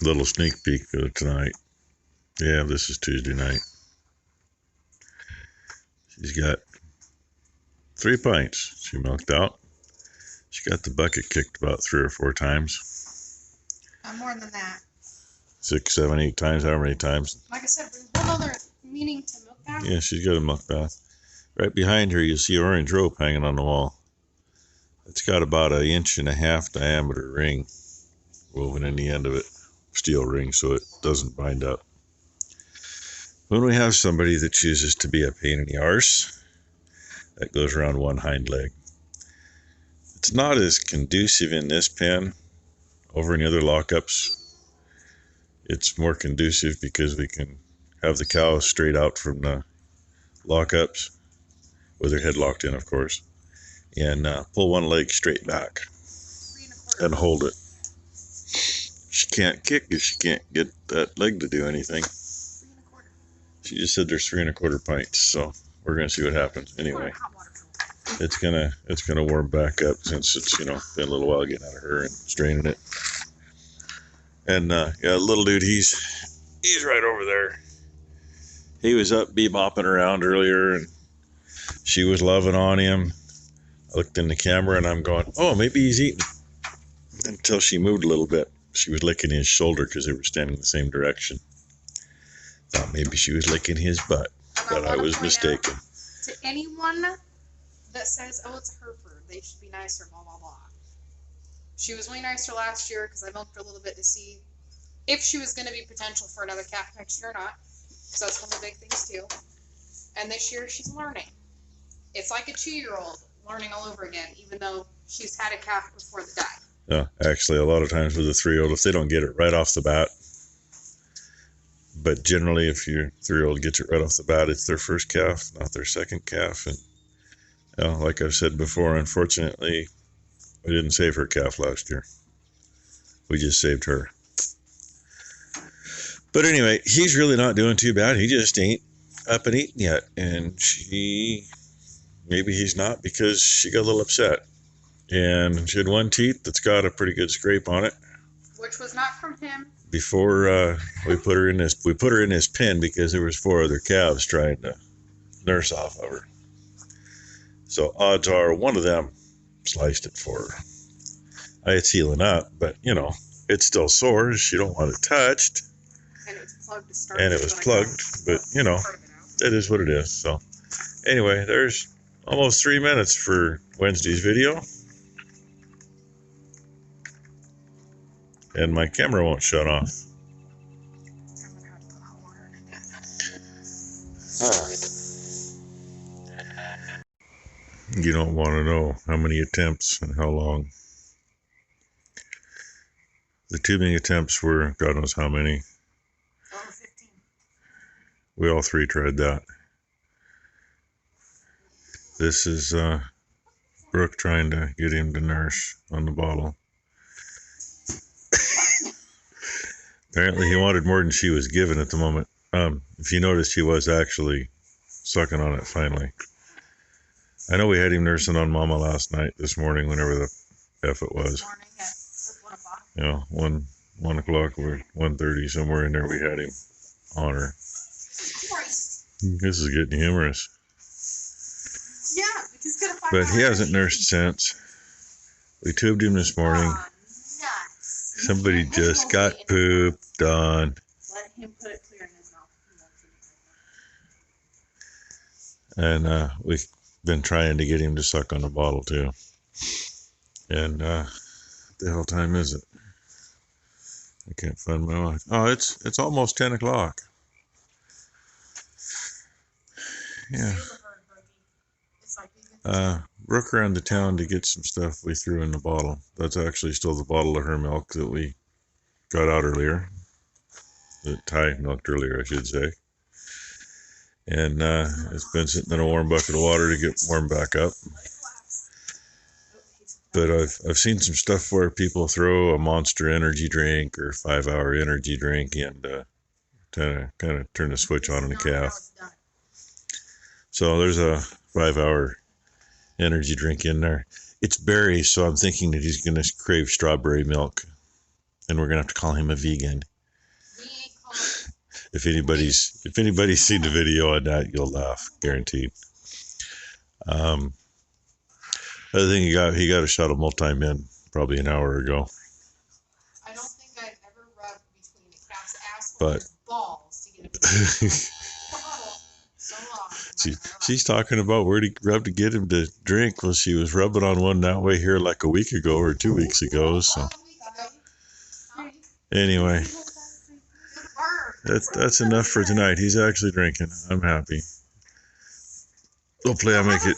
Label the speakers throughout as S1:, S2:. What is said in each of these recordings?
S1: Little sneak peek of tonight. Yeah, this is Tuesday night. She's got 3 pints she milked out. She got the bucket kicked about 3 or 4 times.
S2: More than that.
S1: 6, 7, 8 times, however many times.
S2: Like I said, there's one other meaning to milk bath.
S1: Yeah, she's got a milk bath. Right behind her, you see an orange rope hanging on the wall. It's got about 1.5 inch diameter ring woven in the end of it. Steel ring, so it doesn't bind up. When we have somebody that chooses to be a pain in the arse, that goes around one hind leg. It's not as conducive in this pen. Over in the other lockups, it's more conducive because we can have the cow straight out from the lockups, with her head locked in, of course, and pull one leg straight back and hold it. She can't kick if she can't get that leg to do anything. She just said there's 3 1/4 pints, so we're gonna see what happens. Anyway, it's gonna warm back up since it's been a little while getting out of her and straining it. And yeah, little dude, he's right over there. He was up bebopping around earlier, and she was loving on him. I looked in the camera and I'm going, oh, maybe he's eating. Until she moved a little bit. She was licking his shoulder because they were standing the same direction. Thought maybe she was licking his butt, but I was mistaken.
S2: To anyone that says, oh, it's a Hereford, they should be nicer, blah, blah, blah. She was way nicer last year because I milked her a little bit to see if she was going to be potential for another calf next year or not. Because that's one of the big things too. And this year she's learning. It's like a 2-year-old learning all over again, even though she's had a calf before the die.
S1: Yeah, actually, a lot of times with a 3-year-old, if they don't get it right off the bat, but generally if your 3-year-old gets it right off the bat, it's their first calf, not their second calf. And like I've said before, unfortunately, we didn't save her calf last year. We just saved her. But anyway, he's really not doing too bad. He just ain't up and eating yet. And maybe he's not because she got a little upset. And she had one teeth that's got a pretty good scrape on it.
S2: Which was not from him.
S1: Before we put her in this pen because there was 4 other calves trying to nurse off of her. So odds are one of them sliced it for her. It's healing up, but it's still sore. She don't want it touched.
S2: And it was plugged to start.
S1: And it was plugged, but it is what it is. So anyway, there's almost 3 minutes for Wednesday's video. And my camera won't shut off. You don't want to know how many attempts and how long. The tubing attempts were God knows how many.
S2: 15.
S1: We all 3 tried that. This is Brooke trying to get him to nurse on the bottle. Apparently he wanted more than she was given at the moment. If you noticed, he was actually sucking on it finally. I know we had him nursing on Mama this morning, whenever the F it was.
S2: Morning at 1 o'clock.
S1: 1 o'clock or 1:30, somewhere in there we had him on her. This is getting humorous.
S2: Yeah, because he's gonna
S1: but he hasn't nursed since. We tubed him this morning. Somebody just got pooped on.
S2: Let him put it clear in his mouth.
S1: And we've been trying to get him to suck on the bottle too. And what the hell time is it? I can't find my watch. Oh, it's almost 10 o'clock. Yeah. Brooke ran to town to get some stuff we threw in the bottle. That's actually still the bottle of her milk that we got out earlier. That Ty milked earlier, I should say. And it's been sitting in a warm bucket of water to get warmed back up. But I've seen some stuff where people throw a Monster energy drink or 5-hour energy drink and kind of turn the switch on in the calf. So there's a 5-hour energy drink in there. It's berry, so I'm thinking that he's going to crave strawberry milk. and we're gonna have to call him a vegan.
S2: We ain't calling.
S1: If anybody's seen the video on that, you'll laugh, guaranteed. Other thing, he got a shot of Multi-Min probably an hour ago.
S2: I don't think I've ever rubbed between a cat's asshole
S1: But-
S2: and his balls to get him so long.
S1: She's talking about where to rub to get him to drink. Well, she was rubbing on one that way here like a week ago or 2 weeks ago. So anyway, that's enough for tonight. He's actually drinking. I'm happy. Hopefully I make it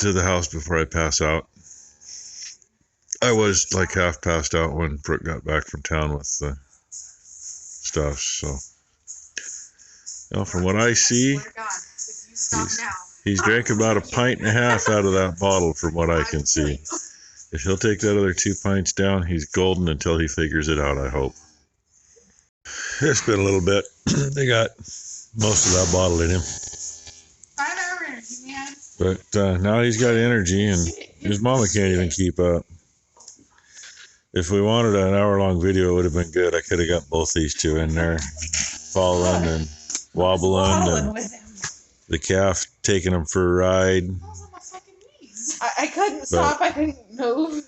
S1: to the house before I pass out. I was like half passed out when Brooke got back from town with the stuff. So, from what I see, he's drank about 1.5 pints out of that bottle from what I can see. If he'll take that other 2 pints down, he's golden until he figures it out, I hope. It's been a little bit. They got most of that bottle in him. But now he's got energy, and his mama can't even keep up. If we wanted an hour-long video, it would have been good. I could have got both these two in there, falling and wobbling, and the calf taking him for a ride.
S3: I couldn't stop. I couldn't move.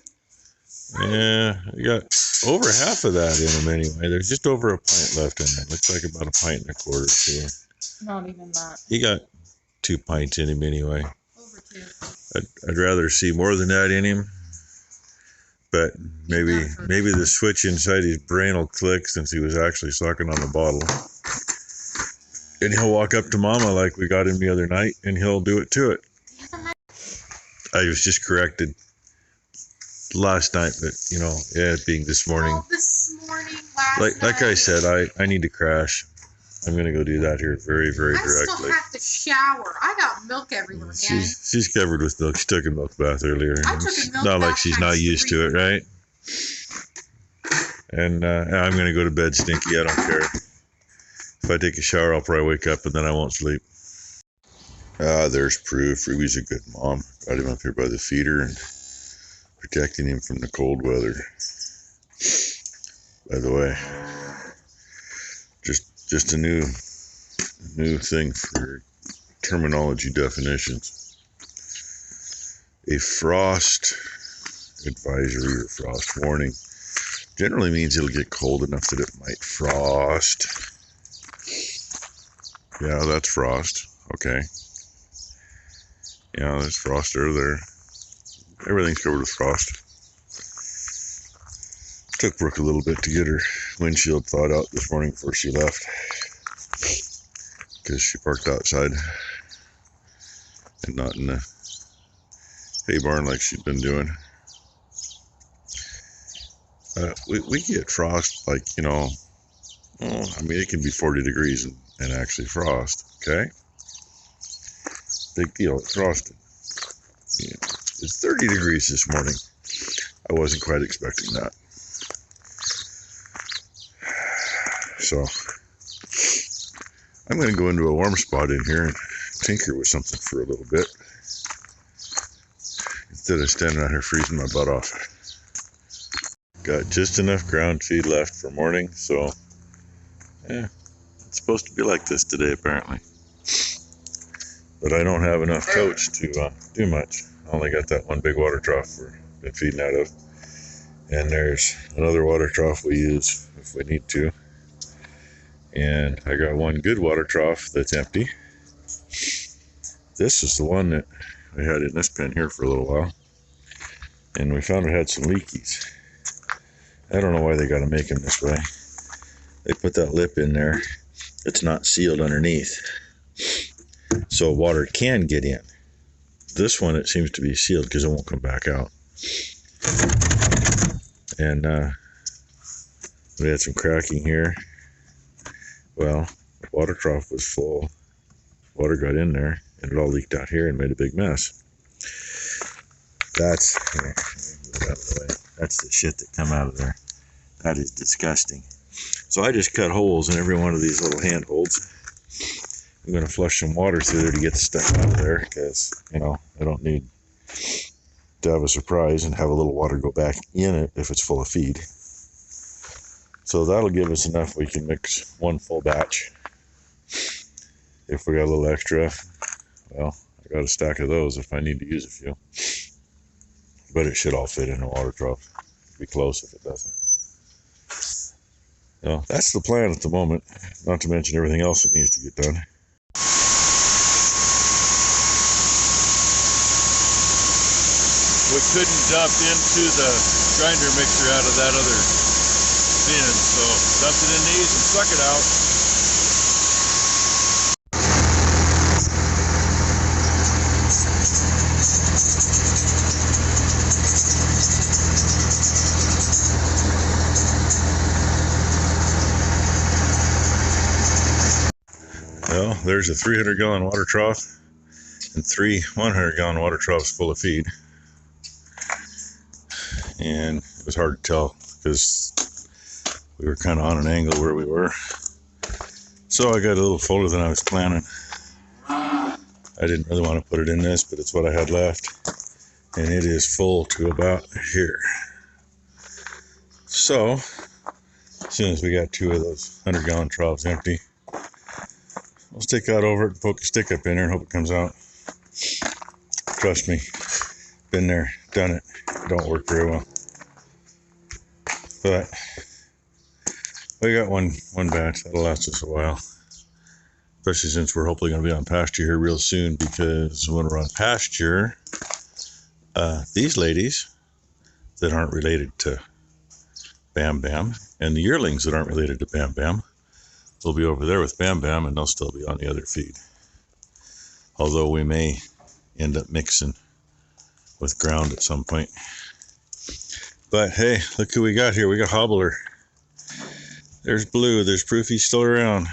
S1: Yeah, you got over half of that in him anyway. There's just over 1 pint left in there. Looks like about 1.25 pints too.
S3: Not even that.
S1: He got 2 pints in him anyway.
S2: Over 2.
S1: I'd rather see more than that in him. But maybe the switch inside his brain will click since he was actually sucking on the bottle. And he'll walk up to Mama like we got him the other night, and he'll do it to it. I was just corrected last night, but it being this morning.
S2: Oh, this morning, last
S1: Like
S2: night.
S1: I said, I need to crash. I'm gonna go do that here very, very
S2: I still
S1: directly.
S2: have to shower. I got milk everywhere, man.
S1: She's covered with milk. She took a milk bath earlier.
S2: I took a
S1: It's
S2: milk
S1: not like
S2: bath
S1: she's not
S2: times
S1: used
S2: 3.
S1: to it, right? And I'm going to go to bed stinky. I don't care. If I take a shower, I'll probably wake up and then I won't sleep. There's proof. Ruby's a good mom. Got him up here by the feeder and protecting him from the cold weather. By the way, just a new thing for terminology definitions. A frost advisory or frost warning generally means it'll get cold enough that it might frost. Yeah, that's frost. Okay. Yeah, there's frost there. Everything's covered with frost. Took Brooke a little bit to get her windshield thawed out this morning before she left, because she parked outside and not in the hay barn like she'd been doing. We get frost like, it can be 40 degrees and actually frost, okay? Big deal, it's frosted. Yeah. It's 30 degrees this morning. I wasn't quite expecting that. So, I'm going to go into a warm spot in here and tinker with something for a little bit, instead of standing out here freezing my butt off. Got just enough ground feed left for morning, so yeah, it's supposed to be like this today apparently. But I don't have enough totes to do much. I only got that one big water trough we've been feeding out of, and there's another water trough we use if we need to. And I got one good water trough that's empty. This is the one that we had in this pen here for a little while, and we found it had some leakies. I don't know why they got to make them this way. They put that lip in there. It's not sealed underneath, so water can get in. This one, it seems to be sealed because it won't come back out. And we had some cracking here. Well, the water trough was full. Water got in there, and it all leaked out here and made a big mess. That's the shit that come out of there. That is disgusting. So I just cut holes in every one of these little handholds. I'm going to flush some water through there to get the stuff out of there, because, I don't need to have a surprise and have a little water go back in it if it's full of feed. So that'll give us enough. We can mix one full batch. If we got a little extra, well, I got a stack of those if I need to use a few. But it should all fit in a water trough. Be close if it doesn't. So that's the plan at the moment, not to mention everything else that needs to get done. We couldn't dump into the grinder mixer out of that other bin, so dump it in these and suck it out. Well, there's a 300-gallon water trough and 3 100-gallon water troughs full of feed. And it was hard to tell because we were kind of on an angle where we were. So I got a little fuller than I was planning. I didn't really want to put it in this, but it's what I had left. And it is full to about here. So, as soon as we got 2 of those 100-gallon troughs empty, I'll stick that over it and poke a stick up in there and hope it comes out. Trust me, been there, done it. It don't work very well. But we got one batch that'll last us a while. Especially since we're hopefully going to be on pasture here real soon, because when we're on pasture, these ladies that aren't related to Bam Bam and the yearlings that aren't related to Bam Bam, they'll be over there with Bam Bam and they'll still be on the other feed. Although we may end up mixing with ground at some point. But hey, look who we got here. We got Hobbler. There's Blue. There's proof he's still around.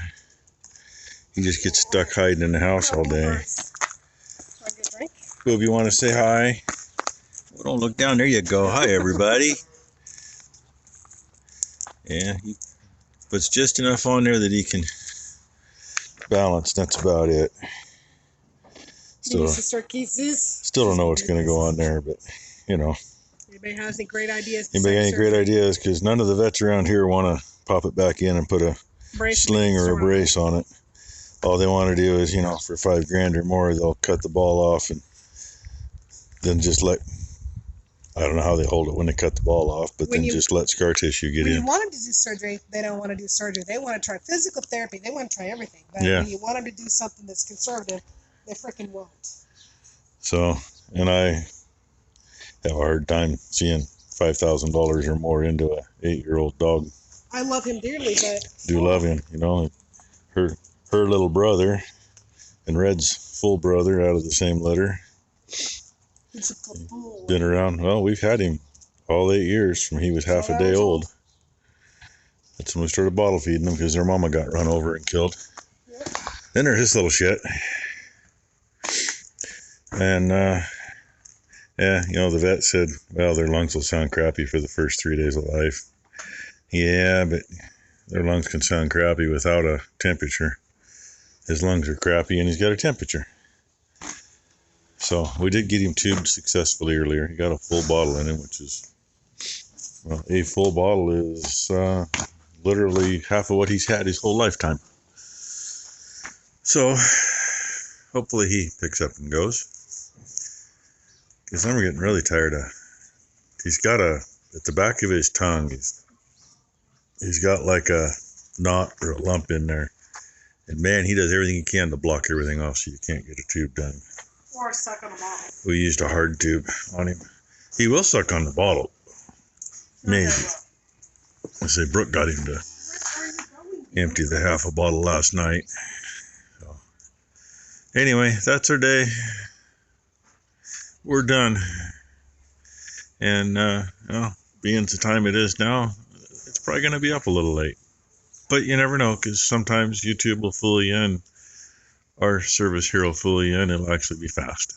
S1: He just gets stuck hiding in the house all day. Boob, you want to say hi? Well, don't look down. There you go. Hi, everybody. Yeah, he puts just enough on there that he can balance. That's about it. Still don't know what's going to go on there, but you know.
S3: Anybody has any great ideas?
S1: Anybody got any great ideas? Because none of the vets around here want to pop it back in and put a sling or a brace on it. All they want to do is, you know, for $5,000 or more, they'll cut the ball off and then just let, I don't know how they hold it when they cut the ball off, but then just let scar tissue get in.
S3: When you want them to do surgery, they don't want to do surgery. They want to try physical therapy. They want to try everything. But when you want them to do something that's conservative, they freaking won't.
S1: So, and I have a hard time seeing $5,000 or more into a 8-year-old dog.
S3: I love him dearly, but
S1: do love him, you know. Her little brother and Red's full brother out of the same litter.
S3: He's a fool.
S1: Been around. Well, we've had him all 8 years from he was half a day old. That's when we started bottle feeding him because their mama got run over and killed. Yep. Then there's this little shit. And yeah, you know, the vet said, well, their lungs will sound crappy for the first 3 days of life. Yeah, but their lungs can sound crappy without a temperature. His lungs are crappy and he's got a temperature. So we did get him tubed successfully earlier. He got a full bottle in him, which is, well, a full bottle is literally half of what he's had his whole lifetime. So hopefully he picks up and goes. Because I'm getting really tired of, he's got at the back of his tongue, he's got like a knot or a lump in there. And man, he does everything he can to block everything off so you can't get a tube done.
S3: or suck on a bottle.
S1: We used a hard tube on him. He will suck on the bottle. Maybe. I say Brooke got him to empty the half a bottle last night. So, anyway, that's our day. We're done. And, well, being the time it is now, it's probably going to be up a little late. But you never know, because sometimes YouTube will fool you and our service here will fool you and it'll actually be fast.